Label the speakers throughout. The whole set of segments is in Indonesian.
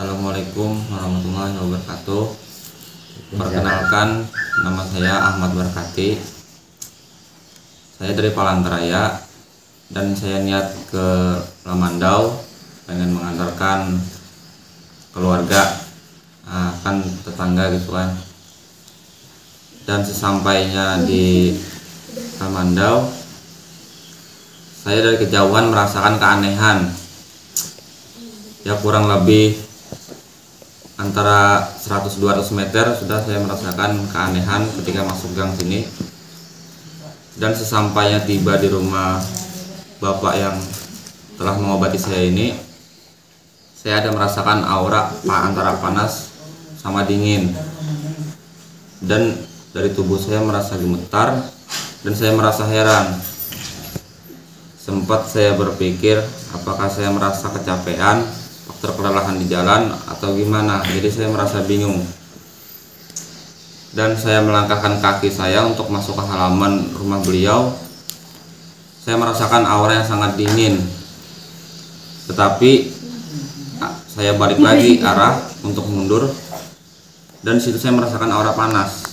Speaker 1: Assalamualaikum warahmatullahi wabarakatuh. Perkenalkan, nama saya Ahmad Barkati. Saya dari Palangkaraya dan saya niat ke Lamandau, pengen mengantarkan keluarga, kan tetangga gitu kan. Dan sesampainya di Lamandau, saya dari kejauhan merasakan keanehan. Ya kurang lebih antara 100-200 meter sudah saya merasakan keanehan ketika masuk gang sini. Dan sesampainya tiba di rumah bapak yang telah mengobati saya ini, saya ada merasakan aura antara panas sama dingin. Dan dari tubuh saya merasa gemetar dan saya merasa heran. Sempat saya berpikir apakah saya merasa kecapean, kelelahan di jalan atau gimana. Jadi saya merasa bingung dan saya melangkahkan kaki saya untuk masuk ke halaman rumah beliau. Saya merasakan aura yang sangat dingin, tetapi saya balik lagi arah untuk mundur dan situ saya merasakan aura panas.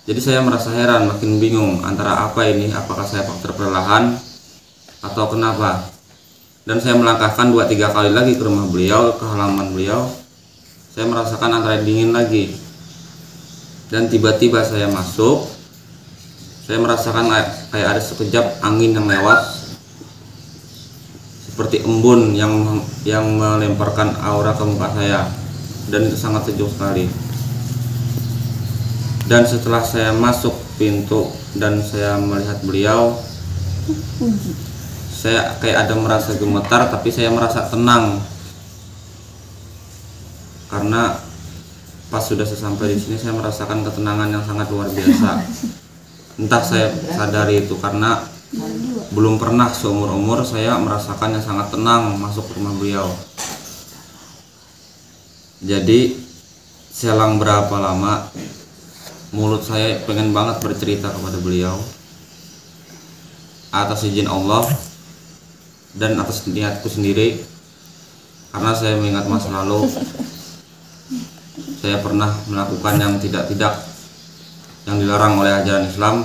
Speaker 1: Jadi saya merasa heran, makin bingung antara apa ini, apakah saya faktor kelelahan atau kenapa. Dan saya melangkahkan 2-3 kali lagi ke rumah beliau, ke halaman beliau. Saya merasakan antara dingin lagi. Dan tiba-tiba saya masuk, saya merasakan kayak ada sekejap angin yang lewat, seperti embun yang melemparkan aura ke muka saya. Dan itu sangat sejuk sekali. Dan setelah saya masuk pintu dan saya melihat beliau, saya kayak ada merasa gemetar, tapi saya merasa tenang karena pas sudah sampai di sini saya merasakan ketenangan yang sangat luar biasa. Entah saya sadari itu karena belum pernah seumur-umur saya merasakan yang sangat tenang masuk ke rumah beliau. Jadi selang berapa lama mulut saya pengen banget bercerita kepada beliau atas izin Allah dan atas niatku sendiri, karena saya mengingat masa lalu saya pernah melakukan yang tidak yang dilarang oleh ajaran Islam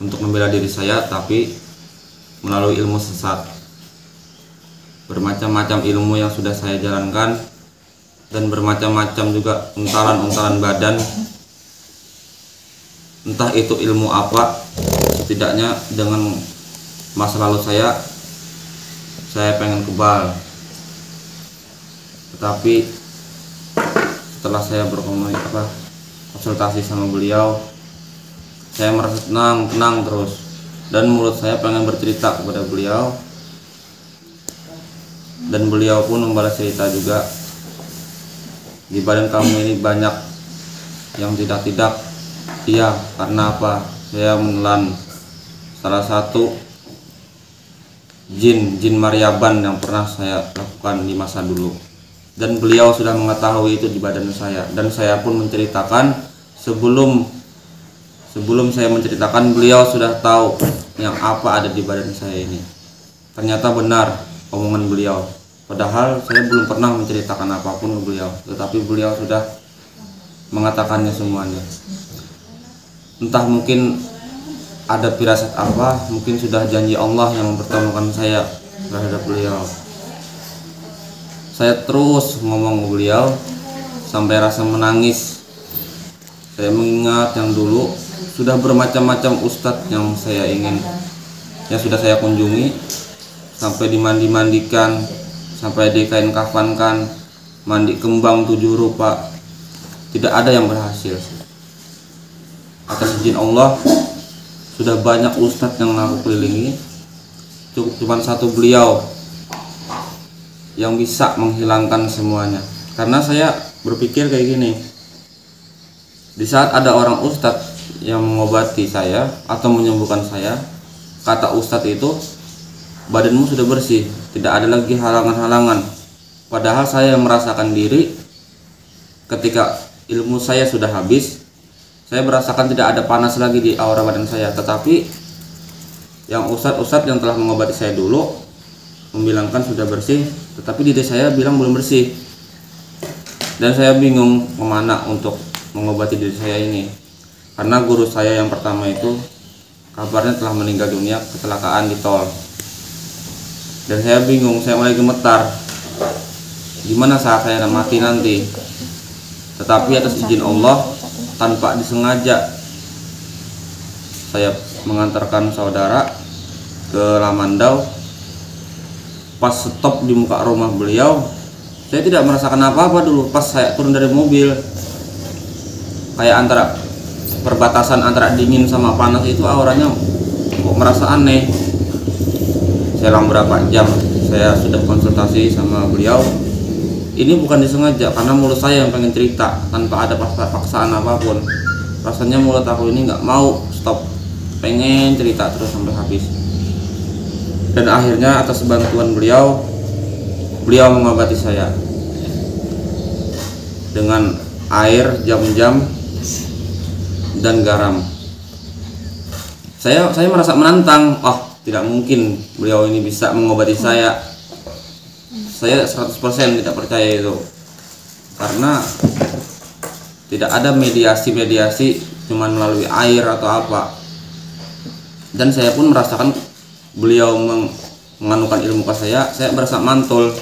Speaker 1: untuk membela diri saya, tapi melalui ilmu sesat. Bermacam-macam ilmu yang sudah saya jalankan dan bermacam-macam juga untalan-untalan badan, entah itu ilmu apa. Setidaknya dengan masa lalu saya pengen kebal, tetapi setelah saya konsultasi sama beliau, saya merasa tenang terus, dan mulut saya pengen bercerita kepada beliau, dan beliau pun membalas cerita juga. Di badan kamu ini banyak yang tidak, iya, karena apa? Saya menelan salah satu jin Maryaban yang pernah saya lakukan di masa dulu, dan beliau sudah mengetahui itu di badan saya. Dan saya pun menceritakan, sebelum saya menceritakan, beliau sudah tahu yang apa ada di badan saya ini. Ternyata benar omongan beliau, padahal saya belum pernah menceritakan apapun ke beliau, tetapi beliau sudah mengatakannya semuanya. Entah mungkin ada firasat apa, mungkin sudah janji Allah yang mempertemukan saya terhadap beliau. Saya terus ngomong ke beliau sampai rasa menangis. Saya mengingat yang dulu sudah bermacam-macam ustadz yang sudah saya kunjungi, sampai dimandi-mandikan, sampai dikain kafankan, mandi kembang 7 rupa, tidak ada yang berhasil. Atas izin Allah, sudah banyak ustadz yang aku kelilingi, cuma satu beliau yang bisa menghilangkan semuanya. Karena saya berpikir kayak gini, di saat ada orang ustadz yang mengobati saya atau menyembuhkan saya, kata ustadz itu, badanmu sudah bersih, tidak ada lagi halangan-halangan. Padahal saya merasakan diri ketika ilmu saya sudah habis, saya merasakan tidak ada panas lagi di aura badan saya. Tetapi yang ustadz yang telah mengobati saya dulu membilangkan sudah bersih, tetapi diri saya bilang belum bersih. Dan saya bingung kemana untuk mengobati diri saya ini, karena guru saya yang pertama itu kabarnya telah meninggal dunia kecelakaan di tol. Dan saya bingung, saya mulai gemetar, gimana saat saya mati nanti. Tetapi atas izin Allah, tanpa disengaja, saya mengantarkan saudara ke Lamandau. Pas stop di muka rumah beliau, saya tidak merasakan apa-apa dulu. Pas saya turun dari mobil, kayak antara perbatasan antara dingin sama panas itu auranya kok merasa aneh. Selang berapa jam saya sudah konsultasi sama beliau, ini bukan disengaja, karena mulut saya yang pengen cerita tanpa ada paksaan apapun. Rasanya mulut aku ini nggak mau stop, pengen cerita terus sampai habis. Dan akhirnya atas bantuan beliau mengobati saya dengan air, jam-jam, dan garam. Saya merasa menantang, tidak mungkin beliau ini bisa mengobati saya. Saya 100% tidak percaya itu, karena tidak ada mediasi cuman melalui air atau apa. Dan saya pun merasakan beliau menganukan ilmu ke saya berasa mantul.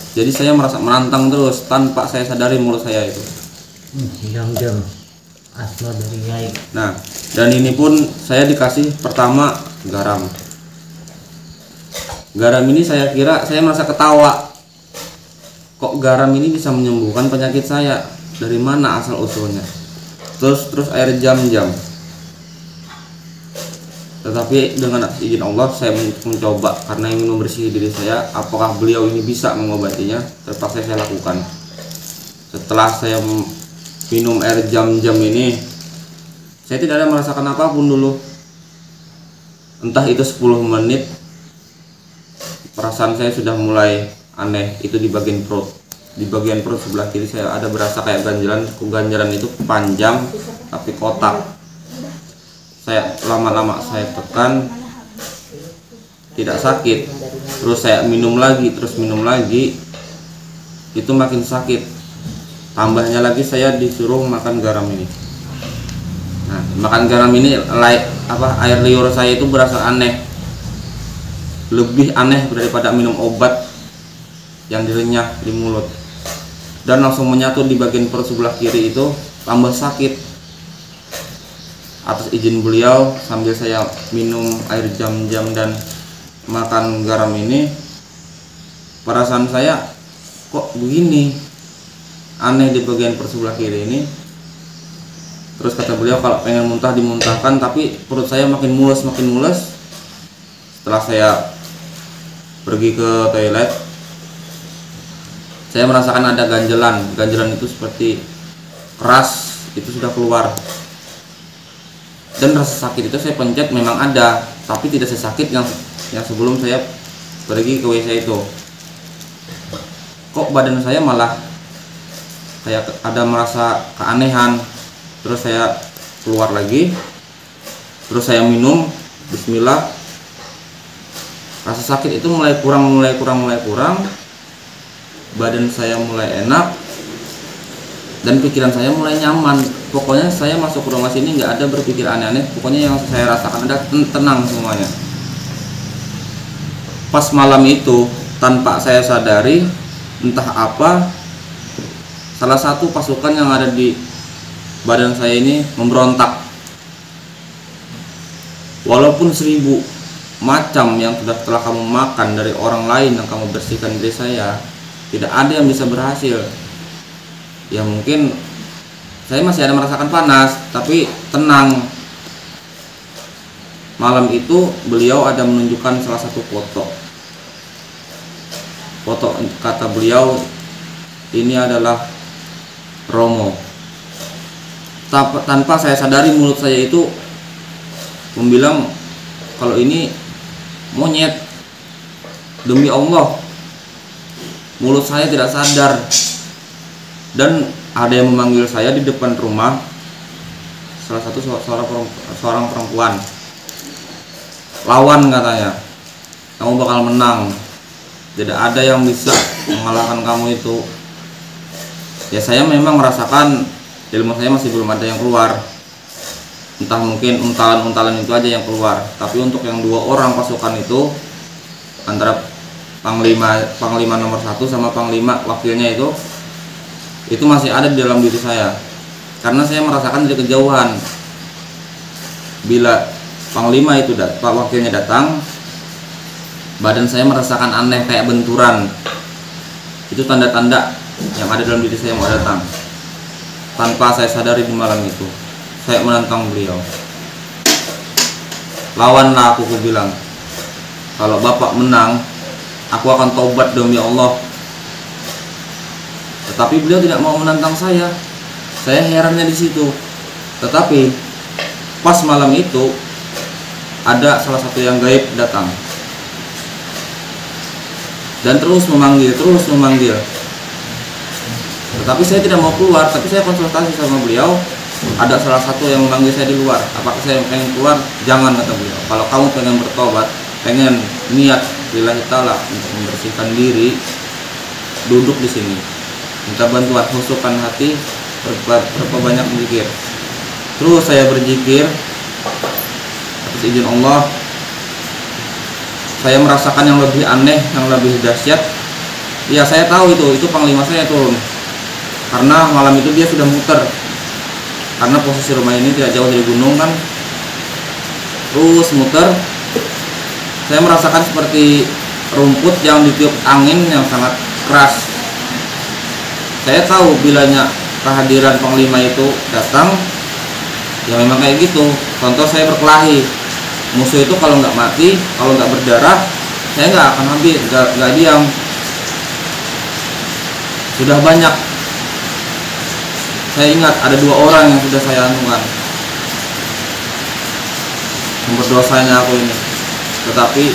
Speaker 1: Jadi saya merasa menantang terus tanpa saya sadari mulut saya itu.
Speaker 2: Jam-jam asma dari gaib.
Speaker 1: Nah, dan ini pun saya dikasih pertama garam. Garam ini saya kira, saya merasa ketawa. Kok garam ini bisa menyembuhkan penyakit saya? Dari mana asal usulnya? Terus air jam-jam. Tetapi dengan izin Allah saya mencoba, karena ingin membersih diri saya. Apakah beliau ini bisa mengobatinya? Terpaksa saya lakukan. Setelah saya minum air jam-jam ini, saya tidak ada merasakan apapun dulu. Entah itu 10 menit, perasaan saya sudah mulai aneh. Itu di bagian perut. Di bagian perut sebelah kiri saya ada berasa kayak ganjalan. Ganjalan itu panjang tapi kotak. Saya lama-lama saya tekan, tidak sakit. Terus saya minum lagi, itu makin sakit. Tambahnya lagi saya disuruh makan garam ini. Nah, makan garam ini air liur saya itu berasa aneh. Lebih aneh daripada minum obat yang direnyah di mulut. Dan langsung menyatu di bagian perut sebelah kiri itu, tambah sakit. Atas izin beliau, sambil saya minum air jam-jam dan makan garam ini, perasaan saya kok begini, aneh di bagian perut sebelah kiri ini. Terus kata beliau kalau pengen muntah dimuntahkan, tapi perut saya makin mules. Setelah saya pergi ke toilet, saya merasakan ada ganjalan itu seperti keras, itu sudah keluar. Dan rasa sakit itu saya pencet memang ada, tapi tidak sesakit yang sebelum saya pergi ke WC itu. Kok badan saya malah kayak ada merasa keanehan. Terus saya keluar lagi, terus saya minum, bismillah. Rasa sakit itu mulai kurang. Badan saya mulai enak, dan pikiran saya mulai nyaman. Pokoknya saya masuk ke rumah sini nggak ada berpikir aneh-aneh. Pokoknya yang saya rasakan ada tenang semuanya. Pas malam itu, tanpa saya sadari, entah apa, salah satu pasukan yang ada di badan saya ini memberontak. Walaupun 1000 macam yang telah kamu makan dari orang lain yang kamu bersihkan diri saya, tidak ada yang bisa berhasil. Ya mungkin saya masih ada merasakan panas, tapi tenang. Malam itu beliau ada menunjukkan salah satu foto. Kata beliau, ini adalah Romo. Tanpa saya sadari mulut saya itu membilang kalau ini monyet. Demi Allah, mulut saya tidak sadar. Dan ada yang memanggil saya di depan rumah, salah satu seorang perempuan. Lawan katanya, kamu bakal menang, tidak ada yang bisa mengalahkan kamu itu. Ya saya memang merasakan ilmu saya masih belum ada yang keluar, entah mungkin untalan-untalan itu aja yang keluar. Tapi untuk yang 2 orang pasukan itu, antara panglima nomor 1 sama panglima wakilnya itu masih ada di dalam diri saya, karena saya merasakan dari kejauhan. Bila panglima itu pak wakilnya datang, badan saya merasakan aneh kayak benturan. Itu tanda-tanda yang ada dalam diri saya mau datang. Tanpa saya sadari di malam itu, saya menantang beliau. Lawanlah aku bilang. Kalau Bapak menang, aku akan taubat demi Allah. Tetapi beliau tidak mau menantang saya. Saya herannya di situ. Tetapi pas malam itu ada salah satu yang gaib datang dan terus memanggil. Tetapi saya tidak mau keluar, tapi saya konsultasi sama beliau. Ada salah satu yang memanggil saya di luar. Apakah saya pengen keluar? Jangan, kata beliau. Kalau kamu pengen bertobat, pengen niat lillahi ta'ala untuk membersihkan diri, duduk di sini, minta bantuan, khususkan hati, perbanyak berzikir. Terus saya berzikir atas izin Allah. Saya merasakan yang lebih aneh, yang lebih dahsyat. Ya saya tahu itu panglima saya turun, karena malam itu dia sudah muter, karena posisi rumah ini tidak jauh dari gunung kan. Terus muter, saya merasakan seperti rumput yang ditiup angin yang sangat keras. Saya tahu bilanya kehadiran panglima itu datang, ya memang kayak gitu. Contoh saya berkelahi, musuh itu kalau nggak mati, kalau nggak berdarah, saya nggak akan habis, nggak diam. Sudah banyak, saya ingat ada 2 orang yang sudah saya anukan, sumber dosanya aku ini. Tetapi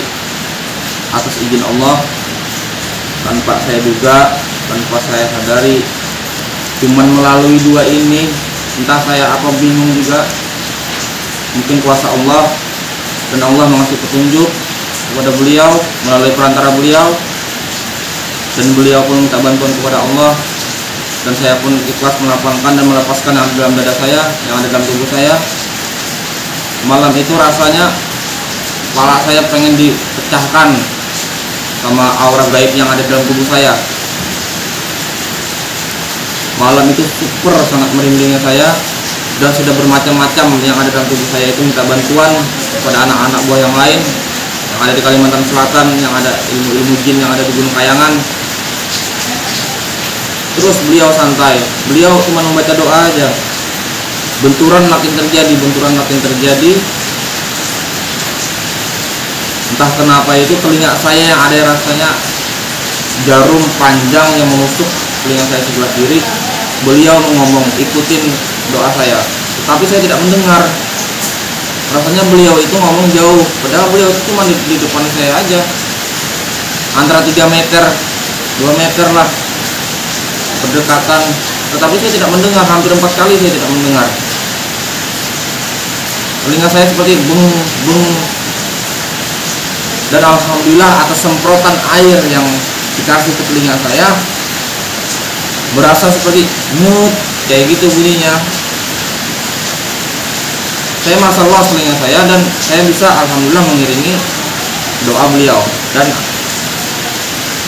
Speaker 1: atas izin Allah, tanpa saya duga, tanpa saya sadari, cuman melalui 2 ini, entah saya apa bingung juga, mungkin kuasa Allah, dan Allah mengasih petunjuk kepada beliau melalui perantara beliau, dan beliau pun minta bantuan kepada Allah, dan saya pun ikhlas melapangkan dan melepaskan yang ada dalam dada saya, yang ada dalam tubuh saya. Malam itu rasanya kepala saya pengen dipecahkan sama aura gaib yang ada dalam tubuh saya. Malam itu super sangat merindingnya saya, dan sudah bermacam-macam yang ada dalam tubuh saya itu minta bantuan kepada anak-anak buah yang lain yang ada di Kalimantan Selatan, yang ada ilmu-ilmu jin yang ada di Gunung Kayangan. Terus beliau santai, beliau cuma membaca doa aja. Benturan makin terjadi. Entah kenapa itu telinga saya yang ada rasanya jarum panjang yang menusuk telinga saya sebelah kiri. Beliau ngomong, ikutin doa saya, tapi saya tidak mendengar. Rasanya beliau itu ngomong jauh, padahal beliau itu cuma di depan saya aja, antara 3 meter 2 meter lah berdekatan. Tetapi saya tidak mendengar, hampir 4 kali saya tidak mendengar. Telinga saya seperti bung. Dan alhamdulillah atas semprotan air yang dikasih ke telinga saya, berasa seperti nyut, kayak gitu bunyinya. Saya masya Allah telinga saya, dan saya bisa alhamdulillah mengiringi doa beliau, dan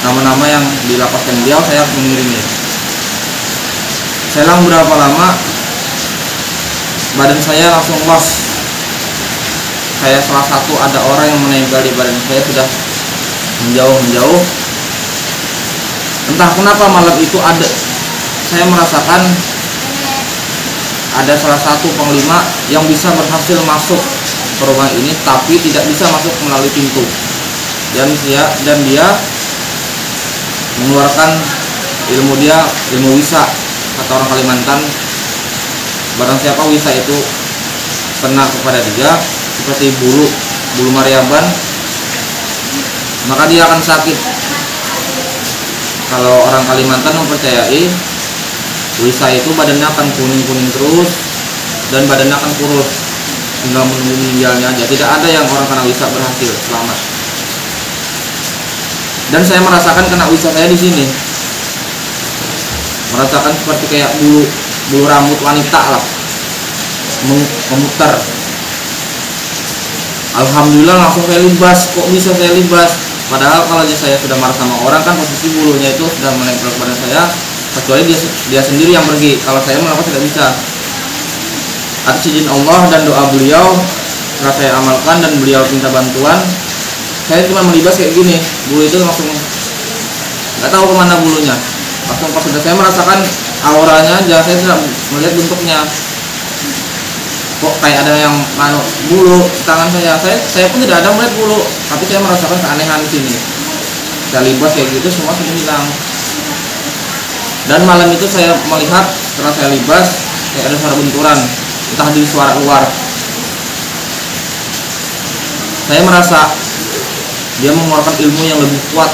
Speaker 1: nama-nama yang dilapaskan beliau saya mengiringi. Selang berapa lama, badan saya langsung los. Saya salah satu ada orang yang menempel di badan saya, sudah menjauh. Entah kenapa malam itu saya merasakan ada salah satu panglima yang bisa berhasil masuk ke rumah ini, tapi tidak bisa masuk melalui pintu. Dan dia mengeluarkan ilmu wisa, kata orang Kalimantan. Barang siapa wisa itu kena kepada dia seperti bulu mariaban, maka dia akan sakit. Kalau orang Kalimantan mempercayai wisa itu badannya akan kuning terus, dan badannya akan kurus, tinggal menunggu meninggalnya aja. Tidak ada yang orang kena wisa berhasil selamat. Dan saya merasakan kena wisa saya di sini. merasakan seperti kayak bulu rambut wanita lah memutar. Alhamdulillah langsung saya libas. Kok bisa saya libas? Padahal kalau saya sudah marah sama orang kan posisi bulunya itu sudah menempel kepada saya, kecuali dia sendiri yang pergi. Kalau saya melakukan tidak bisa. Atas izin Allah dan doa beliau setelah saya amalkan dan beliau minta bantuan, saya cuma melibas kayak gini, bulu itu langsung nggak tahu kemana bulunya. Langsung pas sudah saya merasakan auranya aja, saya tidak melihat bentuknya. Kok kayak ada yang bulu di tangan saya pun tidak ada melihat bulu, tapi saya merasakan keanehan di sini. Saya libas kayak gitu semua sudah hilang. Dan malam itu saya melihat setelah saya libas kayak ada suara benturan, entah di suara luar. Saya merasa dia mengeluarkan ilmu yang lebih kuat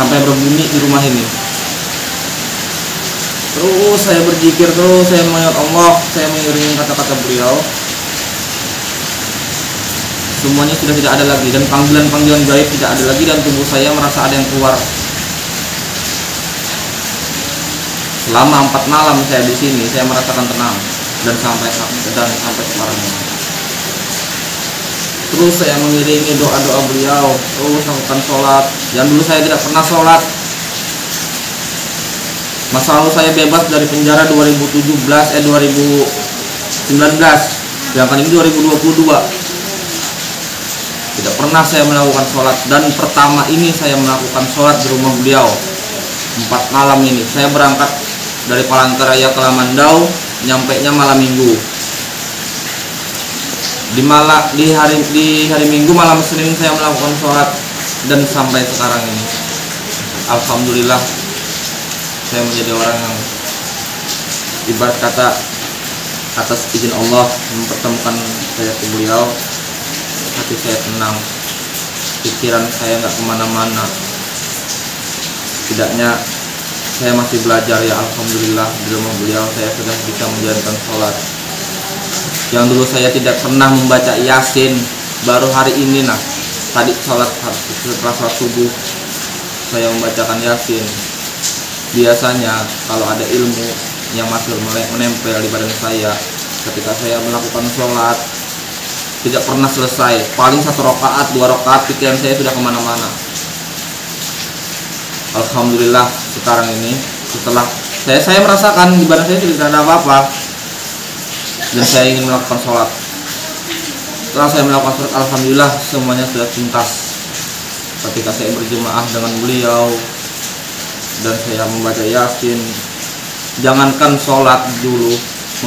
Speaker 1: sampai berbunyi di rumah ini. Terus saya berzikir, terus saya mengingat Allah, saya mengiringi kata-kata beliau. Semuanya sudah tidak ada lagi, dan panggilan-panggilan gaib tidak ada lagi, dan tubuh saya merasa ada yang keluar. Selama 4 malam saya di sini, saya merasakan tenang dan sampai sekarang. Terus saya mengiringi doa-doa beliau, terus lakukan sholat. Yang dulu saya tidak pernah sholat. Masa lalu saya bebas dari penjara 2019, sedangkan ini 2022. Tidak pernah saya melakukan sholat, dan pertama ini saya melakukan sholat di rumah beliau. 4 malam ini saya berangkat dari Palangkaraya ke Lamandau, nyampainya malam minggu. Di hari Minggu malam Senin saya melakukan sholat, dan sampai sekarang ini alhamdulillah saya menjadi orang yang ibarat kata atas izin Allah mempertemukan saya ke beliau. Hati saya tenang, pikiran saya nggak kemana-mana. Setidaknya saya masih belajar, ya alhamdulillah di rumah beliau saya sudah bisa menjalankan sholat. Yang dulu saya tidak pernah membaca Yasin, baru hari ini tadi setelah sholat subuh saya membacakan Yasin. Biasanya kalau ada ilmu yang masih menempel di badan saya ketika saya melakukan sholat tidak pernah selesai, paling 1 rakaat 2 rakaat pikiran saya sudah kemana-mana. Alhamdulillah sekarang ini setelah saya merasakan di badan saya tidak ada apa-apa, dan saya ingin melakukan sholat. Setelah saya melakukan sholat, alhamdulillah semuanya sudah tuntas. Ketika saya berjemaah dengan beliau dan saya membaca Yasin, jangankan sholat dulu,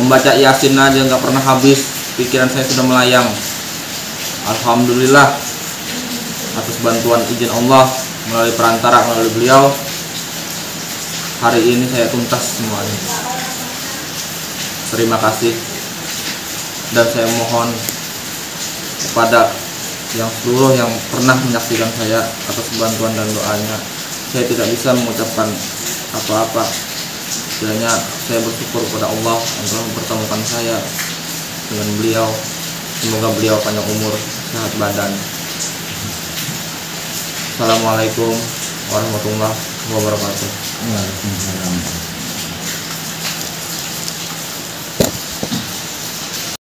Speaker 1: membaca Yasin aja nggak pernah habis, pikiran saya sudah melayang. Alhamdulillah atas bantuan izin Allah melalui perantara, melalui beliau, hari ini saya tuntas semuanya. Terima kasih, dan saya mohon kepada yang seluruh yang pernah menyaksikan saya atas bantuan dan doanya. Saya tidak bisa mengucapkan apa-apa. Kiranya saya bersyukur kepada Allah yang telah mempertemukan saya dengan beliau. Semoga beliau panjang umur, sehat badan. Assalamualaikum warahmatullahi wabarakatuh.
Speaker 2: Waalaikumsalam.